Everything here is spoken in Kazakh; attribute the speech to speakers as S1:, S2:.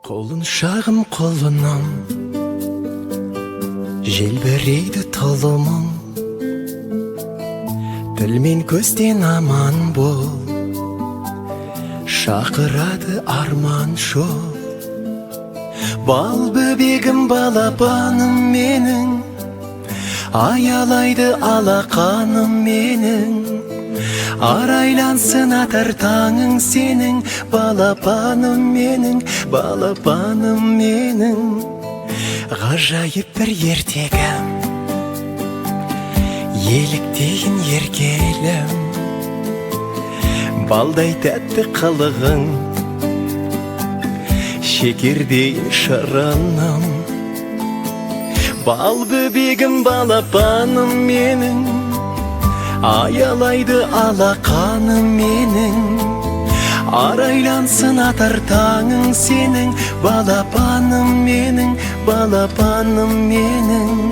S1: Қолын шағым қолынан желбірейді тұлымың, тіл мен көзден аман бол, шақырады арман жол. Бал бөбегім, балапаным менің, аялайды алақаным менің. Арайлансын атар таңың сенің, балапаным менің, балапаным менің. Ғажайып бір ертегім, еліктейін еркелім, балдай тәтті қылығың, шекердейін шырыным. Бал бөбегім, балапаным менің, аялайды алақаным менің. Арайлансын атар таңың сенің, балапаным менің, балапаным менің.